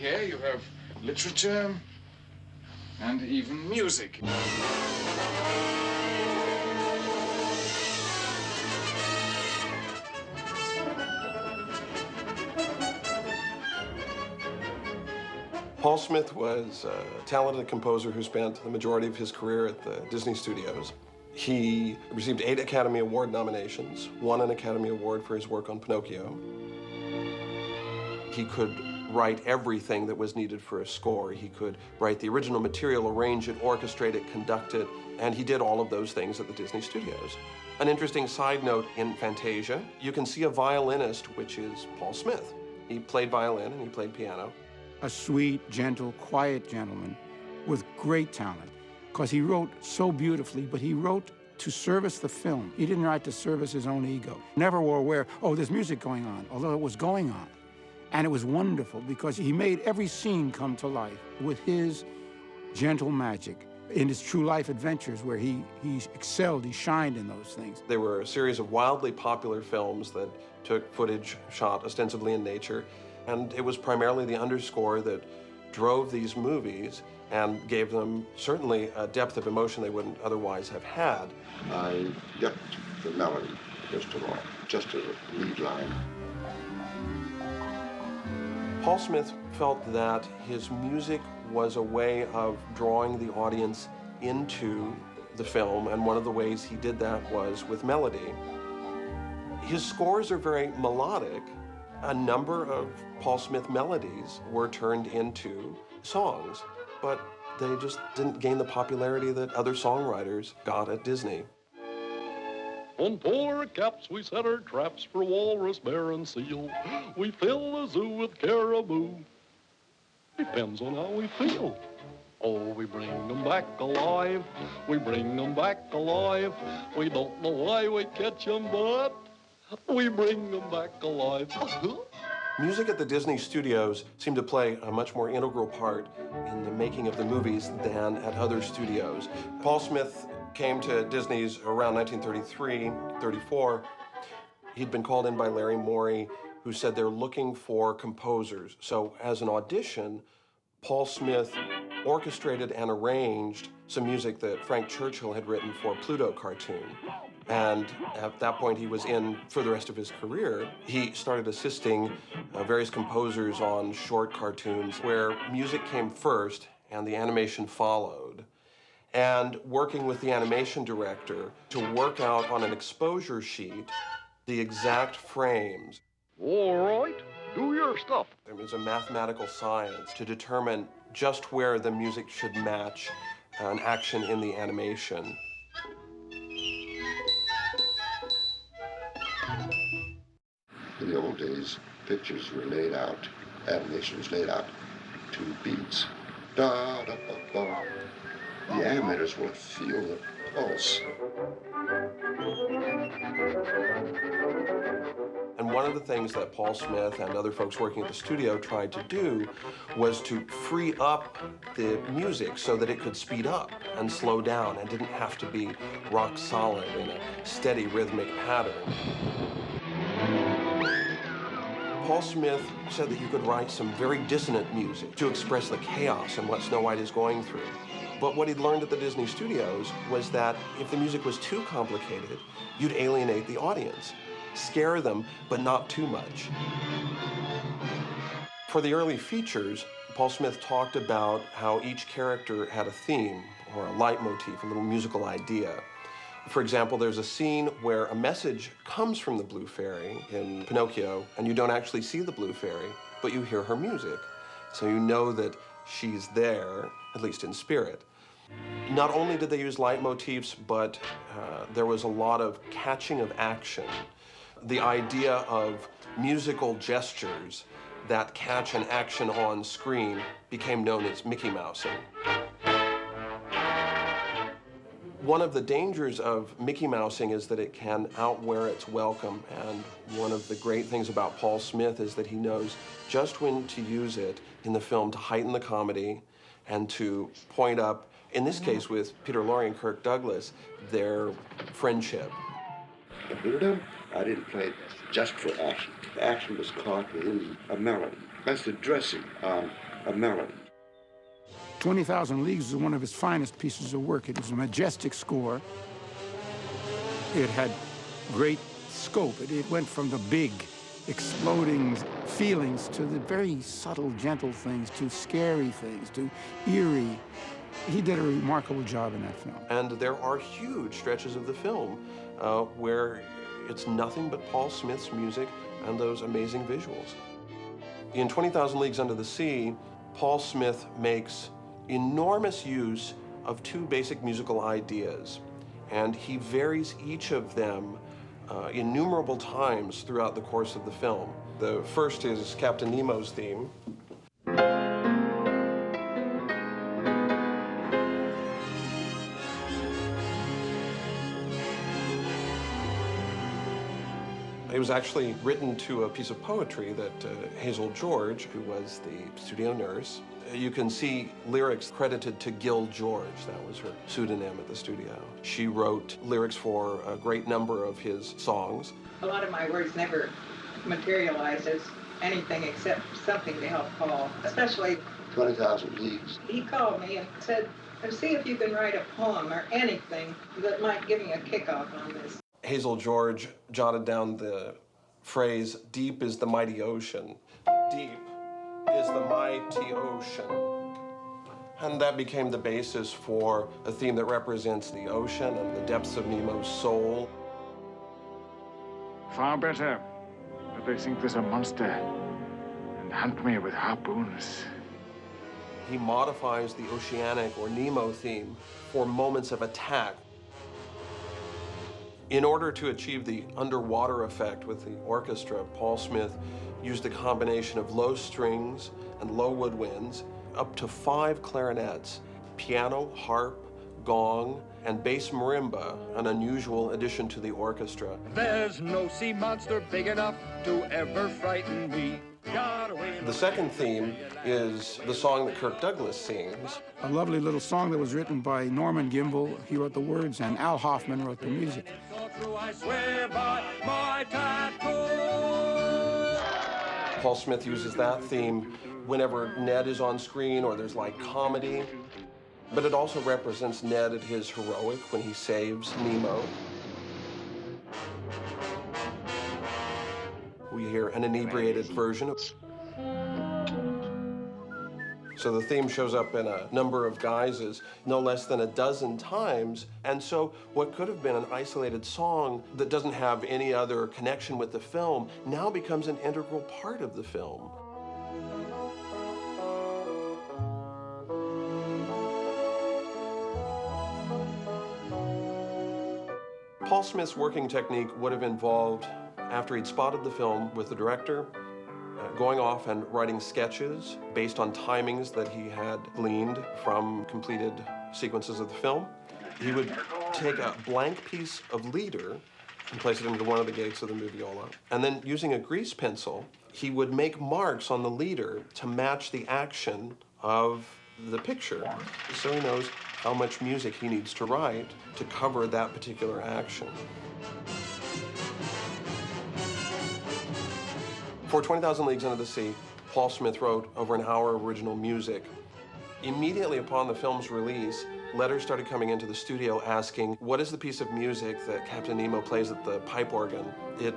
Here you have literature and even music. Paul Smith was a talented composer who spent the majority of his career at the Disney Studios. He received 8 Academy Award nominations, won an Academy Award for his work on Pinocchio. He could write everything that was needed for a score. He could write the original material, arrange it, orchestrate it, conduct it, and he did all of those things at the Disney Studios. An interesting side note, in Fantasia, you can see a violinist, which is Paul Smith. He played violin and he played piano. A sweet, gentle, quiet gentleman with great talent, because he wrote so beautifully, but he wrote to service the film. He didn't write to service his own ego. Never were aware, oh, there's music going on, although it was going on. And it was wonderful because he made every scene come to life with his gentle magic. In his true life adventures where he excelled, he shined in those things. There were a series of wildly popular films that took footage shot ostensibly in nature, and it was primarily the underscore that drove these movies and gave them certainly a depth of emotion they wouldn't otherwise have had. I get the melody, first of all, just as a lead line. Paul Smith felt that his music was a way of drawing the audience into the film, and one of the ways he did that was with melody. His scores are very melodic. A number of Paul Smith melodies were turned into songs, but they just didn't gain the popularity that other songwriters got at Disney. On polar caps we set our traps for walrus, bear, and seal. We fill the zoo with caribou. Depends on how we feel. Oh, we bring them back alive. We bring them back alive. We don't know why we catch them, but we bring them back alive. Music at the Disney Studios seemed to play a much more integral part in the making of the movies than at other studios. Paul Smith came to Disney's around 1933, 34. He'd been called in by Larry Morey, who said they're looking for composers. So as an audition, Paul Smith orchestrated and arranged some music that Frank Churchill had written for Pluto cartoon. And at that point, he was in for the rest of his career. He started assisting various composers on short cartoons where music came first and the animation followed. And working with the animation director to work out on an exposure sheet the exact frames. All right, do your stuff. It was a mathematical science to determine just where the music should match an action in the animation. In the old days, pictures were laid out, animation was laid out to beats. Da, da, da, da. The animators will feel the pulse. And one of the things that Paul Smith and other folks working at the studio tried to do was to free up the music so that it could speed up and slow down and didn't have to be rock solid in a steady rhythmic pattern. Paul Smith said that you could write some very dissonant music to express the chaos and what Snow White is going through. But what he'd learned at the Disney Studios was that if the music was too complicated, you'd alienate the audience. Scare them, but not too much. For the early features, Paul Smith talked about how each character had a theme or a leitmotif, a little musical idea. For example, there's a scene where a message comes from the Blue Fairy in Pinocchio, and you don't actually see the Blue Fairy, but you hear her music. So you know that she's there, at least in spirit. Not only did they use leitmotifs, but there was a lot of catching of action. The idea of musical gestures that catch an action on screen became known as Mickey Mousing. One of the dangers of Mickey Mousing is that it can outwear its welcome, and one of the great things about Paul Smith is that he knows just when to use it in the film to heighten the comedy and to point up, in this case with Peter Lorre and Kirk Douglas, their friendship. I didn't play it just for action. The action was caught within a melody. That's the dressing on a melody. 20,000 Leagues is one of his finest pieces of work. It was a majestic score. It had great scope. It went from the big, exploding feelings to the very subtle, gentle things, to scary things, to eerie. He did a remarkable job in that film. And there are huge stretches of the film where it's nothing but Paul Smith's music and those amazing visuals. In 20,000 Leagues Under the Sea, Paul Smith makes enormous use of two basic musical ideas, and he varies each of them innumerable times throughout the course of the film. The first is Captain Nemo's theme. It was actually written to a piece of poetry that Hazel George, who was the studio nurse, you can see lyrics credited to Gil George. That was her pseudonym at the studio. She wrote lyrics for a great number of his songs. A lot of my words never materialized as anything except something to help Paul, especially 20,000 Leagues. he called me and said, see if you can write a poem or anything that might give me a kickoff on this. Hazel George jotted down the phrase, "Deep is the mighty ocean." Deep is the mighty ocean. And that became the basis for a theme that represents the ocean and the depths of Nemo's soul. Far better that they think there's a monster and hunt me with harpoons. He modifies the oceanic or Nemo theme for moments of attack. In order to achieve the underwater effect with the orchestra, Paul Smith used a combination of low strings and low woodwinds, up to 5 clarinets, piano, harp, gong, and bass marimba, an unusual addition to the orchestra. There's no sea monster big enough to ever frighten me. The second theme is the song that Kirk Douglas sings. A lovely little song that was written by Norman Gimbel. He wrote the words, and Al Hoffman wrote the music. I swear by my tattoo. Paul Smith uses that theme whenever Ned is on screen or there's like comedy. But it also represents Ned at his heroic when he saves Nemo. We hear an inebriated version of. So the theme shows up in a number of guises, no less than a dozen times. And so what could have been an isolated song that doesn't have any other connection with the film now becomes an integral part of the film. Paul Smith's working technique would have involved, after he'd spotted the film with the director, going off and writing sketches based on timings that he had gleaned from completed sequences of the film. He would take a blank piece of leader and place it into one of the gates of the moviola. And then using a grease pencil, he would make marks on the leader to match the action of the picture, so he knows how much music he needs to write to cover that particular action. For 20,000 Leagues Under the Sea, Paul Smith wrote over an hour of original music. Immediately upon the film's release, letters started coming into the studio asking, what is the piece of music that Captain Nemo plays at the pipe organ? It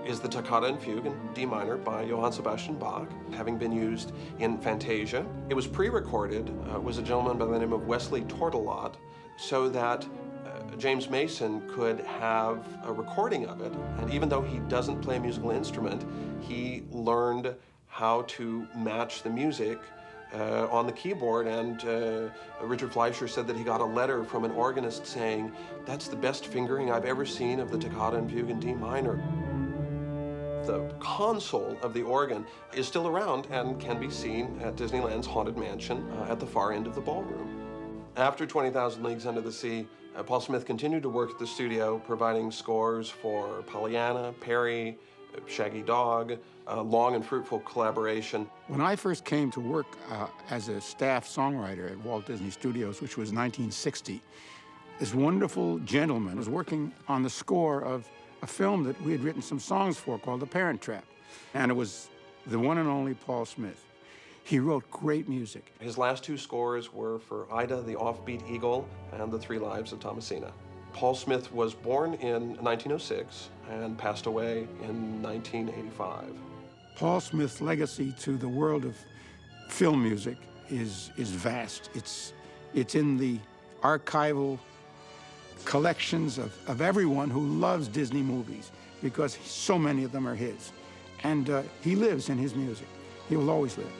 is the Toccata and Fugue in D minor by Johann Sebastian Bach, having been used in Fantasia. It was pre-recorded, was a gentleman by the name of Wesley Tortolot, so that James Mason could have a recording of it. And even though he doesn't play a musical instrument, he learned how to match the music on the keyboard, and Richard Fleischer said that he got a letter from an organist saying, that's the best fingering I've ever seen of the Toccata and Fugue in D minor. The console of the organ is still around and can be seen at Disneyland's Haunted Mansion at the far end of the ballroom. After 20,000 Leagues Under the Sea, Paul Smith continued to work at the studio, providing scores for Pollyanna, Perry, Shaggy Dog, a long and fruitful collaboration. When I first came to work as a staff songwriter at Walt Disney Studios, which was 1960, this wonderful gentleman was working on the score of a film that we had written some songs for called The Parent Trap. And it was the one and only Paul Smith. He wrote great music. His last two scores were for Ida, the Offbeat Eagle, and The Three Lives of Thomasina. Paul Smith was born in 1906 and passed away in 1985. Paul Smith's legacy to the world of film music is vast. It's in the archival collections of everyone who loves Disney movies, because so many of them are his. And he lives in his music. He will always live.